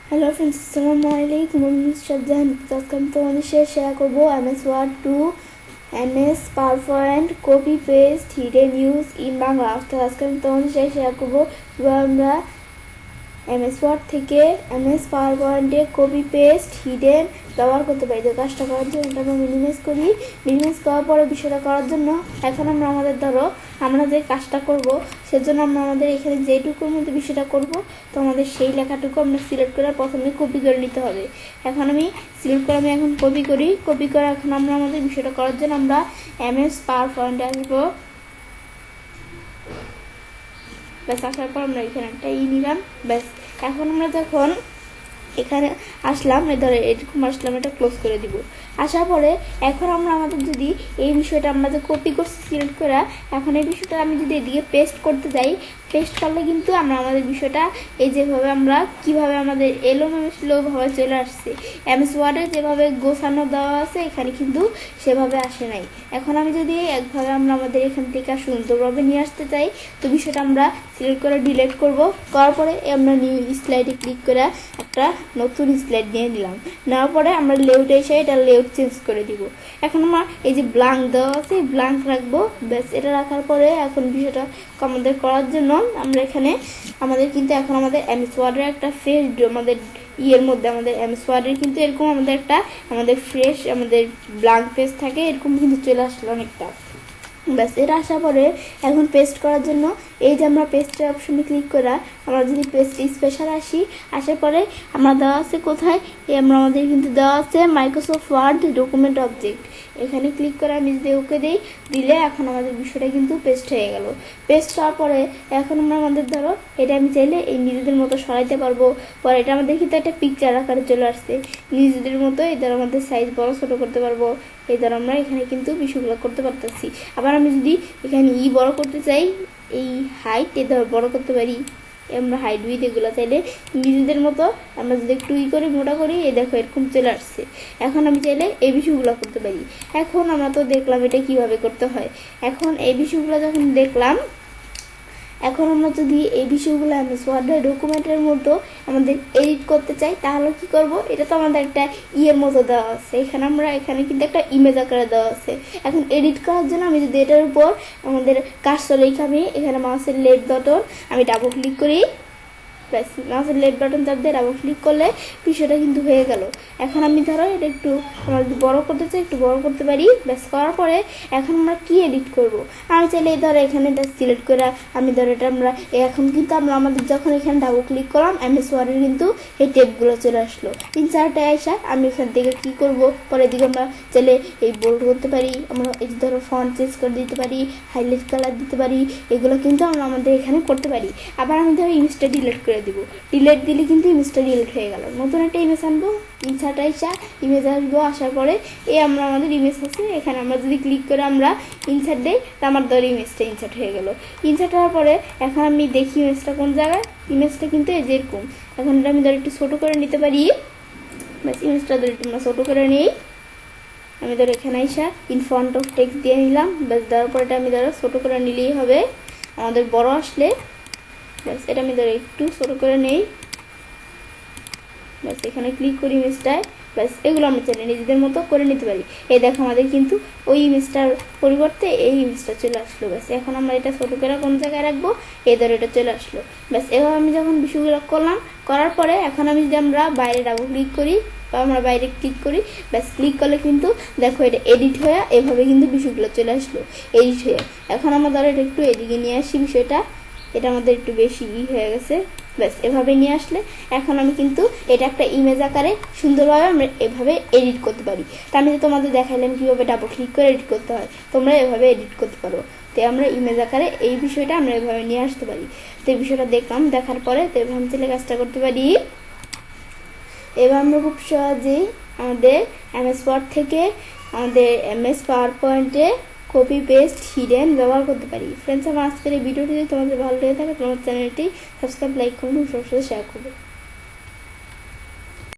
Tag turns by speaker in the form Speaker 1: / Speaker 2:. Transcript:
Speaker 1: Hello friends, আসসালামু আলাইকুম। আমি শ্রদ্ধান। আজকে আমি তোমাদের সাথে শেয়ার করবো MS Word 2 MS PowerPoint copy paste hidden use in Bangla. আজকে আমি তোমাদের সাথে শেয়ার করবো কিভাবে আমরা MS Word থেকে MS PowerPoint-এ কপি পেস্ট হিডেন ব্যবহার করতে পারি। তো কাজটা করার জন্য এটা আমরা মিনিমাইজ করি। মিনিমাইজ করার পরে বিষয়টা করার জন্য এখন আমরা যে কাজটা করব সেজন্য আমরা আমাদের এখানে যেটুকুর মধ্যে বিষয়টা করব, তো আমাদের সেই লেখাটুকু আমরা সিলেক্ট করে প্রথমে কপি করে নিতে হবে। এখন আমি সিলেক্ট করে এখন কপি করে এখন আমরা আমাদের বিষয়টা করার জন্য আমরা MS PowerPoint-এ আসবো। ব্যাস, আসার পর আমরা এখানে একটা নিলাম। ব্যাস, এখন আমরা যখন এখানে আসলাম, এরকম আসলাম, এটা ক্লোজ করে দিব। আসার পরে এখন আমরা আমাদের যদি এই বিষয়টা আমরা যে কপি করছি সিলেক্ট করা, এখন এই বিষয়টা আমি যদি এদিকে পেস্ট করতে যাই, পেস্ট করলে কিন্তু আমরা আমাদের বিষয়টা এই যেভাবে আমরা কিভাবে আমাদের এলোমেলোভাবে চলে আসছে। MS Word-এ যেভাবে গোছানো দেওয়া আছে এখানে কিন্তু সেভাবে আসে নাই। এখন আমি যদি একভাবে আমরা আমাদের এখান থেকে সুন্দরভাবে নিয়ে আসতে চাই, তো বিষয়টা আমরা সিলেক্ট করে ডিলিট করব। করার পরে আমরা নিউ স্লাইডে ক্লিক করে একটা নতুন স্লাইড নিয়ে নিলাম। নেওয়ার পরে আমরা লেআউটে এসে এটা লেআউট চেঞ্জ করে দিব। এখন আমরা এই যে ব্ল্যাঙ্ক দেওয়া আছে ব্ল্যাঙ্ক রাখবো। ব্যাস, এটা রাখার পরে এখন বিষয়টা আমাদের করার জন্য আমরা এখানে আমাদের কিন্তু এখন আমাদের MS Word-এর একটা ফ্রেশ আমাদের মধ্যে আমাদের MS Word-এর কিন্তু এরকম আমাদের ফ্রেশ আমাদের ব্ল্যাঙ্ক পেজ থাকে, এরকম কিন্তু চলে আসলো অনেকটা। ব্যাস, এটা আসার পরে এখন পেস্ট করার জন্য এই যে আমরা পেস্টের অপশনে ক্লিক করা, আমরা যদি পেস্ট স্পেশাল আসার পরে আমরা দেওয়া আছে কোথায়, আমাদের কিন্তু দেওয়া আছে মাইক্রোসফট ওয়ার্ড ডকুমেন্ট অবজেক্ট। এখানে ক্লিক করে আমি যদি ওকে দিলে এখন আমাদের বিষয়টা কিন্তু পেস্ট হয়ে গেল। পেস্ট হওয়ার পরে এখন আমরা আমাদের ধরো এটা আমি চাইলে এই নিজেদের মতো সরাইতে পারবো। পরে এটা আমাদের কিন্তু একটা পিকচার আকারে চলে আসছে নিজেদের মতো। এদের আমাদের সাইজ বড় ছোট করতে পারবো। এই দ্বারা আমরা এখানে কিন্তু বিষয়গুলো করতে পারতেছি। আবার আমি যদি এখানে বড় করতে চাই, এই হাইট এদের বড় করতে পারি। আমরা হাইট উইথ এগুলো চাইলে নিজেদের মতো আমরা যদি একটু করে মোটা করি, এই দেখো এরকম চলে আসছে। এখন আমি চাইলে এই বিষয়গুলো করতে পারি। এখন আমরা তো দেখলাম এটা কিভাবে করতে হয়। এখন এই বিষয়গুলো যখন দেখলাম, এখন আমরা যদি এই বিষয়গুলো MS Word ডকুমেন্টের মতো আমাদের এডিট করতে চাই, তাহলে কি করব? এটা তো আমাদের একটা মতো দেওয়া আছে। এখানে কিন্তু একটা ইমেজ আকারে দেওয়া আছে। এখন এডিট করার জন্য আমি যদি এটার উপর আমাদের কার্সর রেখে আমি এখানে মাউসের লেফট বাটন আমি ডাবল ক্লিক করি। ব্যাস, মাউসের লেফট বাটন চাপ দিয়ে ডাবল ক্লিক করলে বিষয়টা কিন্তু হয়ে গেল। এখন আমি ধরো এটা একটু আমরা যদি বড় করতে চাই একটু বড় করতে পারি। ব্যাস, করার পরে এখন আমরা কি এডিট করব? আমি চাইলে ধরো এখানে এটা সিলেক্ট করে আমি ধরো এটা আমরা এখন কিন্তু আমরা আমাদের যখন এখানে ডাবল ক্লিক করলাম MS Word-এর কিন্তু এই টেপগুলো চলে আসলো। ইনসার্টে আসা আমি এখান থেকে কি করব, পরের দিকে আমরা চাইলে এই বোল্ড করতে পারি, আমরা এই ধরো ফন্ট চেঞ্জ করে দিতে পারি, হাইলাইট কালার দিতে পারি। এগুলো কিন্তু আমরা আমাদের এখানে করতে পারি। আবার আমি ধরো ইমেজটা ডিলিট করে দিব। ডিলিট দিলে কিন্তু ইমেজটা ডিলিট হয়ে গেল। নতুন একটা ইমেজ আনবো, ইনসার্ট ইমেজ আসবো। আসার পরে আমরা আমাদের ইমেজ আছে, এখানে আমরা যদি ক্লিক করে আমরা ইনসার্ট দেই, তা আমার ধরো ইমেজটা ইনসার্ট হয়ে গেল। ইনসার্ট হওয়ার পরে এখন আমি দেখি ইমেজটা কোন জায়গায়। ইমেজটা কিন্তু এই যেরকম। এখন এটা আমি ধরো একটু ছোটো করে নিতে পারি। ব্যাস, ইমেজটা ধরো একটু আমরা ছোটো করে নিই। আমি ধরো এখানে ইন ফ্রন্ট অফ টেক্সট দিয়ে নিলাম। ব্যাস, দেওয়ার পরে এটা আমি ধরো ছোটো করে নিলেই হবে। আমাদের বড় আসলে ব্যাস, এটা আমি ধরো একটু ছোটো করে নেই। ব্যাস, এখানে ক্লিক করি ইমেজটায়। ব্যাস, এগুলো আমরা চাইলে নিজেদের মতো করে নিতে পারি। এই দেখো আমাদের কিন্তু ওই ইমেজটার পরিবর্তে এই ইমেজটা চলে আসলো। ব্যাস, এখন আমরা এটা ছোটো করে কোন জায়গায় রাখবো, এই ধরো এটা চলে আসলো। ব্যাস, এভাবে আমি যখন বিষয়গুলো করলাম, করার পরে এখন আমি যদি আমরা বাইরে ডাবল ক্লিক করি বা আমরা বাইরে ক্লিক করি, ব্যাস ক্লিক করলে কিন্তু দেখো এটা এডিট হয়ে এভাবে কিন্তু বিষয়গুলো চলে আসলো এডিট হয়ে। এখন আমরা ধরো এটা একটু এদিকে নিয়ে আসি বিষয়টা, এটা আমাদের একটু বেশি হয়ে গেছে। ব্যাস, এভাবে নিয়ে আসলে এখন আমি কিন্তু এটা একটা ইমেজ আকারে সুন্দরভাবে আমরা এভাবে এডিট করতে পারি। তা আমি তোমাদের দেখাইলাম কীভাবে ডাবল ক্লিক করে এডিট করতে হয়, তোমরা এভাবে এডিট করতে পারো। তো আমরা ইমেজ আকারে এই বিষয়টা আমরা এভাবে নিয়ে আসতে পারি। তো এই বিষয়টা দেখলাম, দেখার পরে তো এভাবে আমি চাইলে কাজটা করতে পারি। এবার আমরা খুব সহজেই আমাদের MS Word থেকে আমাদের MS PowerPoint-এ কপি পেস্ট হিডেন ব্যবহার করতে পারি। ফ্রেন্ডস, আমার আজকের এই ভিডিওটি যদি তোমাদের ভালো লেগে থাকে তোমার চ্যানেলটি সাবস্ক্রাইব, লাইক করুন, সবার সাথে শেয়ার করবে।